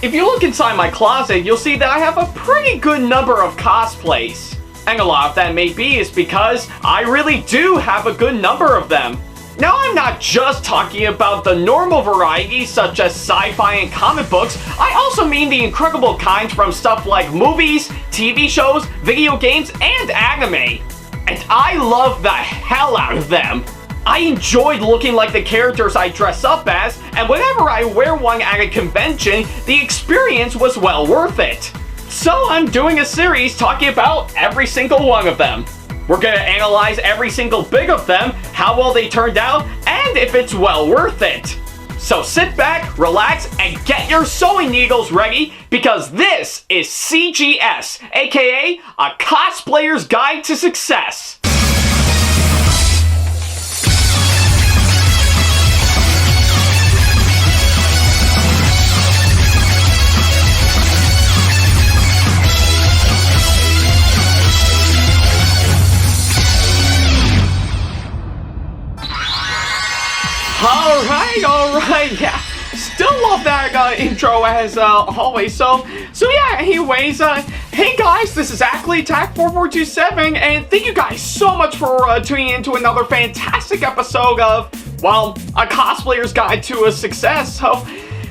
If you look inside my closet, you'll see that I have a pretty good number of cosplays. And a lot of that may be is because I really do have a good number of them. Now, I'm not just talking about the normal variety such as sci-fi and comic books. I also mean the incredible kinds from stuff like movies, TV shows, video games, and anime. And I love the hell out of them. I enjoyed looking like the characters I dress up as, and whenever I wear one at a convention, the experience was well worth it. So I'm doing a series talking about every single one of them. We're gonna analyze every single bit of them, how well they turned out, and if it's well worth it. So sit back, relax, and get your sewing needles ready, because this is CGS, aka A Cosplayer's Guide to Success. Alright, yeah. Still love that intro as always. So yeah, anyways, hey guys, this is Ackley, SamAttack4427, and thank you guys so much for tuning in to another fantastic episode of, well, A Cosplayer's Guide to Success.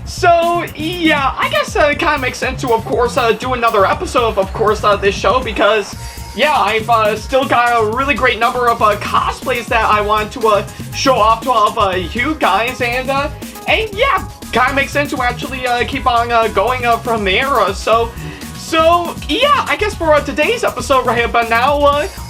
So yeah, I guess it kind of makes sense to, of course, do another episode of course, this show, because yeah, I've still got a really great number of cosplays that I want to show off to all of you guys, and yeah, kind of makes sense to actually keep on going from there. So yeah, I guess for today's episode right about now,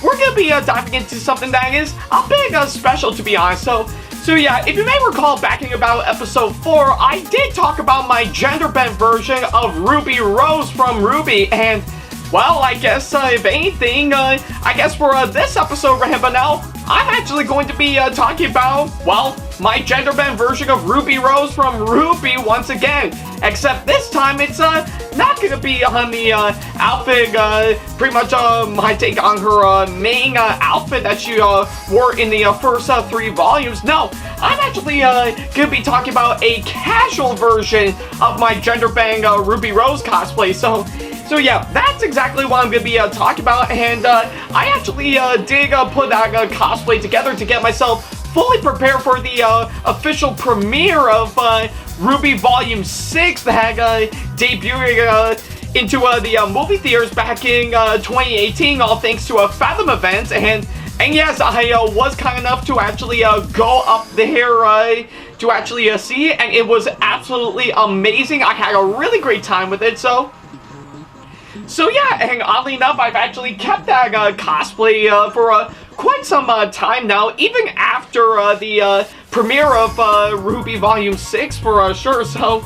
we're gonna be diving into something that is a bit special, to be honest. So yeah, if you may recall back in about episode 4, I did talk about my gender bent version of Ruby Rose from RWBY, and well, I guess, if anything, I guess for this episode right about now, I'm actually going to be talking about, well, my gender bent version of Ruby Rose from RWBY once again. Except this time, it's not going to be on the outfit, pretty much my take on her main outfit that she wore in the first 3 volumes. No, I'm actually going to be talking about a casual version of my gender bent Ruby Rose cosplay. So yeah, that's exactly what I'm going to be talking about, and I actually did put that cosplay together to get myself fully prepared for the official premiere of RWBY Volume 6 that debuted into the movie theaters back in 2018, all thanks to Fathom events, and yes, I was kind enough to actually go up there to actually see it, and it was absolutely amazing. I had a really great time with it, So yeah, and oddly enough, I've actually kept that cosplay for quite some time now, even after the premiere of RWBY Volume 6 for sure. So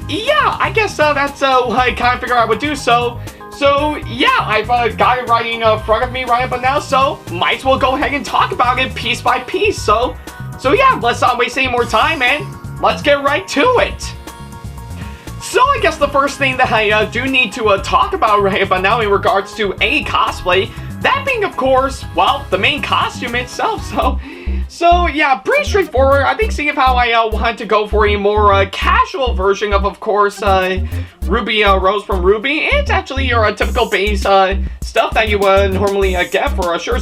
yeah, I guess that's what I kind of figured I would do. So yeah, I've got it right in front of me right about now, so might as well go ahead and talk about it piece by piece. So yeah, let's not waste any more time, and let's get right to it. So I guess the first thing that I do need to talk about right about now in regards to any cosplay, that being, of course, well, the main costume itself. So yeah, pretty straightforward. I think seeing if how I want to go for a more casual version of course, Ruby Rose from RWBY. It's actually your typical base stuff that you normally get for sure.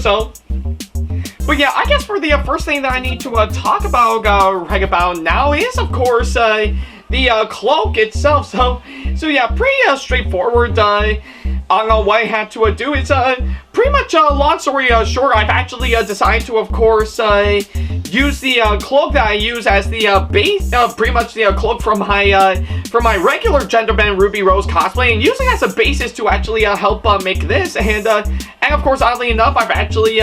But yeah, I guess for the first thing that I need to talk about right about now is, of course, the cloak itself. So yeah, pretty straightforward on what I had to do. It's pretty much long story short, I've actually decided to, of course, use the cloak that I use as the base, pretty much the cloak from my regular gender bent Ruby Rose cosplay, and using it as a basis to actually help make this. And of course, oddly enough, I've actually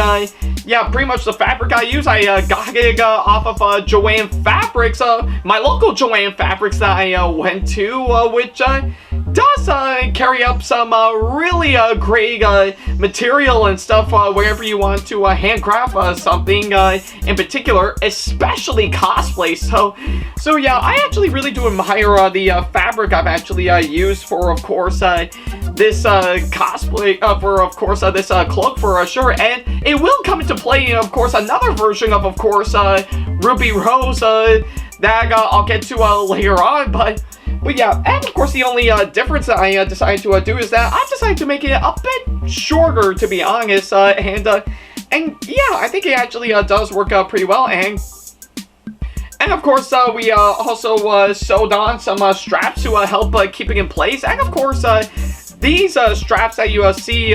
yeah, pretty much the fabric I use, I got it off of Joann Fabrics, my local Joann Fabrics that I went to, which does carry up some really great material and stuff wherever you want to handcraft something in particular, especially cosplay. So yeah, I actually really do admire the fabric I've actually used for, of course, this cosplay, for, of course, this cloak for sure, and it will come into play in, of course, another version of course, Ruby Rose that I'll get to later on, but yeah, and of course the only difference that I decided to do is that I decided to make it a bit shorter, to be honest, and yeah, I think it actually does work out pretty well, and of course, we also sewed on some straps to help keep it in place. And of course, these straps that you see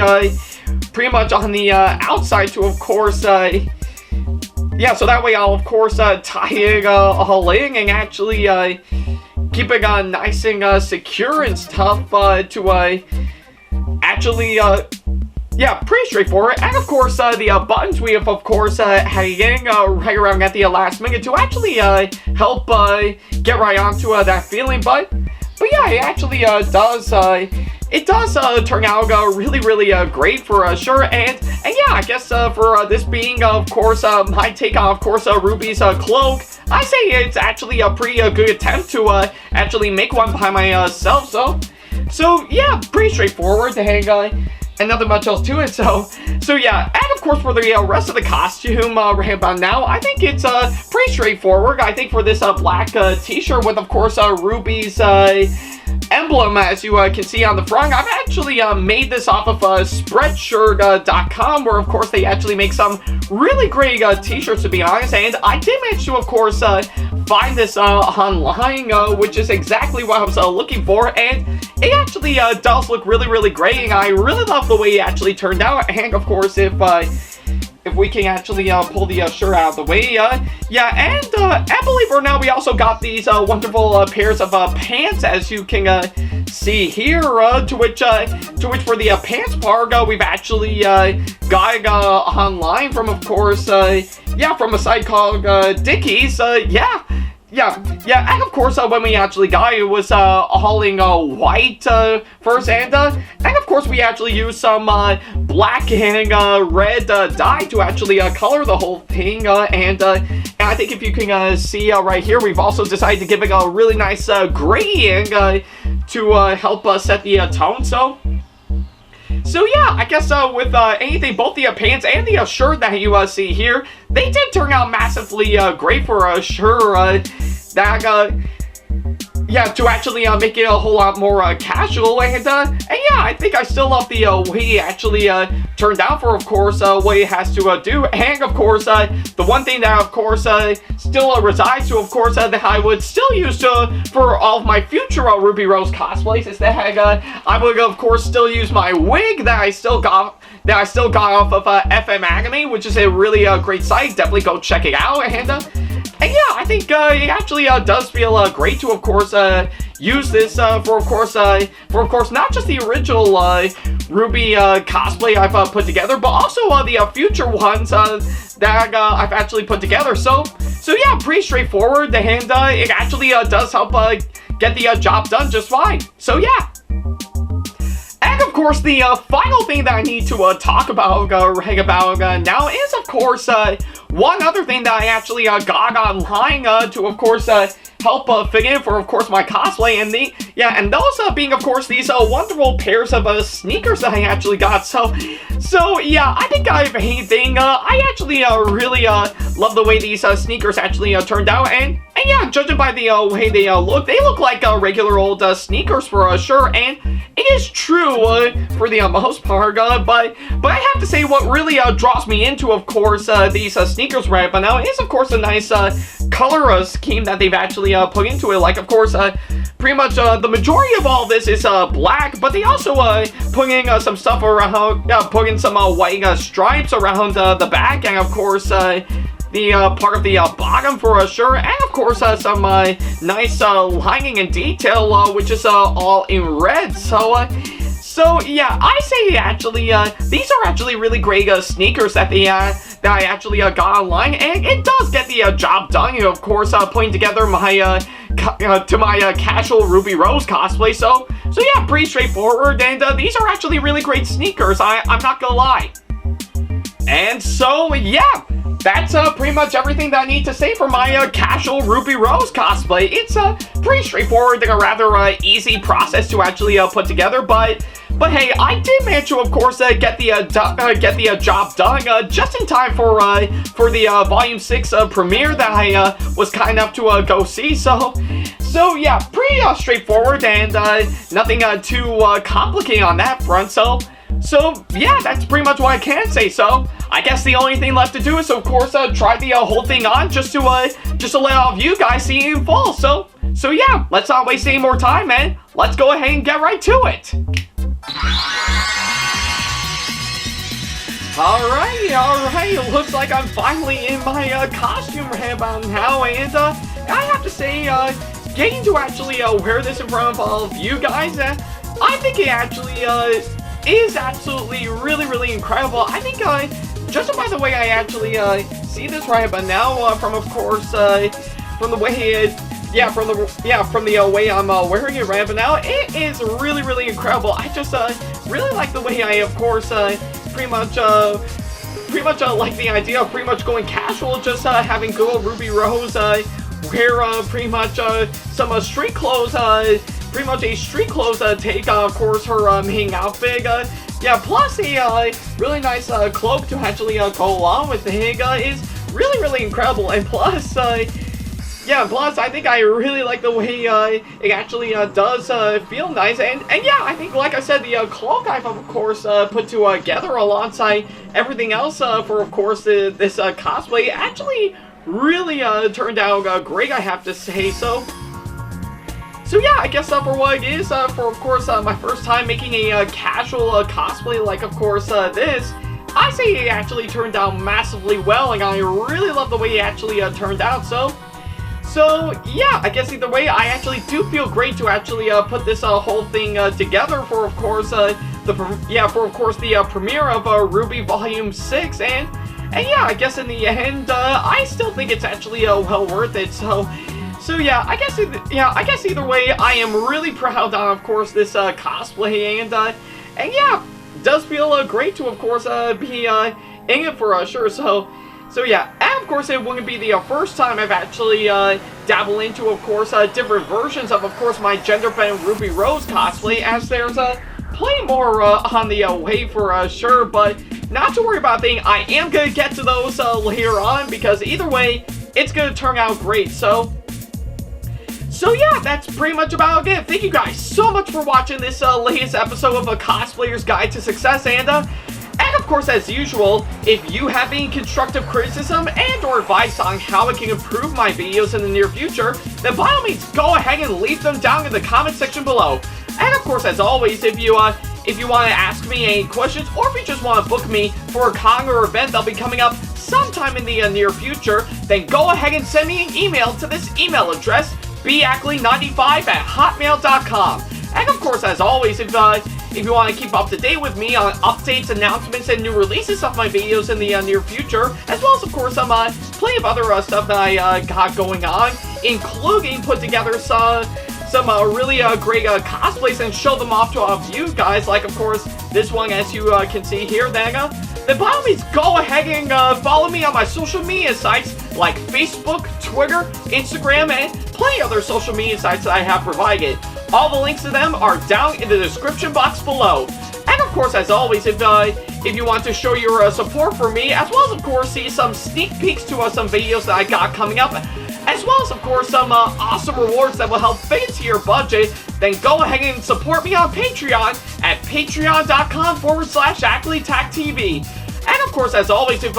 pretty much on the outside to, of course, yeah, so that way I'll, of course, tie it all in and actually keep it nice and secure and stuff to actually... yeah, pretty straightforward. And of course, the buttons we have, of course, hanging right around at the last minute to actually help get right onto that feeling. But yeah, it actually does. It does turn out really, really great for sure. And yeah, I guess for this being, of course, my take on, of course, RWBY's Cloak, I say it's actually a pretty good attempt to actually make one by myself. So yeah, pretty straightforward to hang. And nothing much else to it, so yeah, and of course for the rest of the costume right about now, I think it's pretty straightforward. I think for this black t-shirt with, of course, RWBY's emblem, as you can see on the front, I've actually made this off of Spreadshirt.com, where of course they actually make some really great t-shirts, to be honest, and I did manage to, of course, find this online, which is exactly what I was looking for, and it actually does look really, really great, and I really love the way it actually turned out. And of course, if we can actually pull the shirt out of the way, yeah, and I believe for now we also got these wonderful pairs of pants, as you can see here, to which for the pants part, we've actually got online from, of course, yeah, from a site called Dickies, yeah, and of course, when we actually got it, it was all in white first, and of course, we actually used some black and red dye to actually color the whole thing, and I think if you can see right here, we've also decided to give it a really nice graying to help set the tone, So yeah, I guess with anything, both the pants and the shirt that you see here, they did turn out massively great for sure. Yeah, to actually make it a whole lot more casual, and yeah, I think I still love the way it actually turned out for, of course, what it has to do, and of course, the one thing that, of course, still resides to, of course, that I would still use for all of my future Ruby Rose cosplays is that I would, of course, still use my wig that I still got off of FM Anime, which is a really great site. Definitely go check it out, and yeah, I think it actually does feel great to, of course, use this for, of course, not just the original RWBY cosplay I've put together, but also the future ones that I've actually put together. So yeah, pretty straightforward, and it actually does help get the job done just fine. So yeah. And of course, the final thing that I need to talk about now is, of course, one other thing that I actually got online to, of course, help fit in for, of course, my cosplay, and those being, of course, these wonderful pairs of sneakers that I actually got. So yeah, I think if anything, I actually really love the way these sneakers actually turned out, and yeah, judging by the way they look like regular old sneakers for sure, and it is true for the most part, but I have to say what really draws me into, of course, these sneakers right now is, of course, a nice color scheme that they've actually put into it. Like, of course, pretty much the majority of all this is black, but they also put in some stuff around, put in some white stripes around the back, and of course, the part of the bottom for sure, and of course some nice lining and detail, which is all in red. So yeah, I say actually these are actually really great sneakers that I actually got online, and it does get the job done. You know, of course, putting together my casual Ruby Rose cosplay. So yeah, pretty straightforward, and these are actually really great sneakers. I'm not gonna lie. And so yeah, that's pretty much everything that I need to say for my casual Ruby Rose cosplay. It's pretty straightforward, a rather easy process to actually put together, but hey, I did manage to, of course, get the job done just in time for the Volume 6 premiere that I was kind enough to go see. So So yeah, pretty straightforward and nothing too complicated on that front. So yeah, that's pretty much what I can say. So I guess the only thing left to do is, of course, try the whole thing on just to let all of you guys see it in full. So yeah, let's not waste any more time, man. Let's go ahead and get right to it. Alright, looks like I'm finally in my costume right about now, and I have to say, getting to actually wear this in front of all of you guys, I think it actually is absolutely really incredible. I think just by the way I actually see this right about now, from of course from the way it, from the way I'm wearing it right about now, it is really incredible. I just really like the way I, of course, pretty much like the idea of pretty much going casual, just having good old Ruby Rose wear pretty much some street clothes, pretty much a street clothes take on, of course, her main outfit. Plus a really nice cloak to actually go along with it is really incredible. And plus, plus I think I really like the way it actually does feel nice. And yeah, I think, like I said, the cloak I've of course put together alongside everything else for, of course, this cosplay actually really turned out great, I have to say. So yeah, I guess for what it is, for of course my first time making a casual cosplay like, of course, this, I say it actually turned out massively well, and I really love the way it actually turned out. So yeah, I guess either way, I actually do feel great to actually put this whole thing together for, of course, the premiere of RWBY Volume 6, and yeah, I guess in the end, I still think it's actually well worth it. So yeah, I guess either way, I am really proud on, of course, this cosplay, and yeah, it does feel great to, of course, be in it for sure. So yeah, and of course it wouldn't be the first time I've actually dabbled into, of course, different versions of course, my gender-bent Ruby Rose cosplay, as there's plenty more on the way for sure, but not to worry about a thing. I am going to get to those later on, because either way, it's going to turn out great. So yeah, that's pretty much about it. Thank you guys so much for watching this latest episode of A Cosplayer's Guide to Success, and of course, as usual, if you have any constructive criticism and or advice on how I can improve my videos in the near future, then by all means, go ahead and leave them down in the comment section below. And of course, as always, if you want to ask me any questions, or if you just want to book me for a con or event that'll be coming up sometime in the near future, then go ahead and send me an email to this email address, backley95@hotmail.com. And of course, as always, if you want to keep up to date with me on updates, announcements, and new releases of my videos in the near future, as well as, of course, some plenty of other stuff that I got going on, including put together some really great cosplays and show them off to all of you guys, like, of course, this one, as you can see here, then by all means, go ahead and follow me on my social media sites like Facebook, Twitter, Instagram, and plenty other social media sites that I have provided. All the links to them are down in the description box below. And of course, as always, if you want to show your support for me, as well as, of course, see some sneak peeks to some videos that I got coming up, as well as, of course, some awesome rewards that will help fit into your budget, then go ahead and support me on Patreon at patreon.com/AckleyTackTV. And of course, as always, if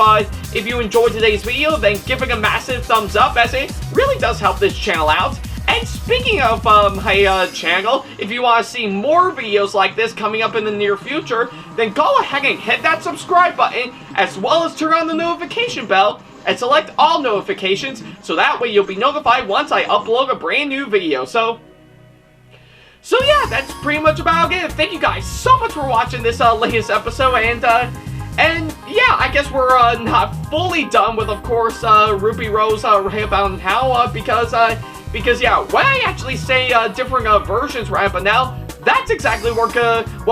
you enjoyed today's video, then give it a massive thumbs up, as it really does help this channel out. And speaking of my channel, if you want to see more videos like this coming up in the near future, then go ahead and hit that subscribe button, as well as turn on the notification bell and select all notifications, so that way you'll be notified once I upload a brand new video. So yeah, that's pretty much about it. Thank you guys so much for watching this latest episode, and yeah, I guess we're not fully done with, of course, Ruby Rose right about now, because yeah, when I actually say different versions right about now, that's exactly what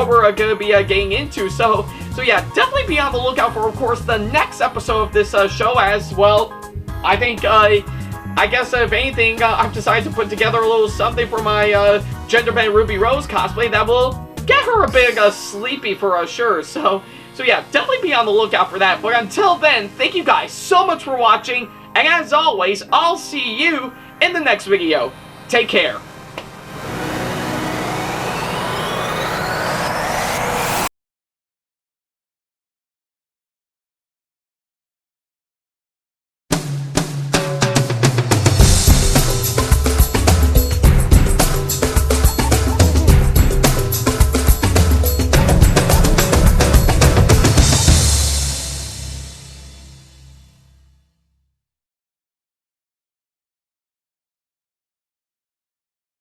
we're gonna be getting into. So yeah, definitely be on the lookout for, of course, the next episode of this show as well. I think I guess if anything, I've decided to put together a little something for my gender-bent Ruby Rose cosplay that will get her a bit sleepy for sure. So yeah, definitely be on the lookout for that. But until then, thank you guys so much for watching, and as always, I'll see you in the next video. Take care.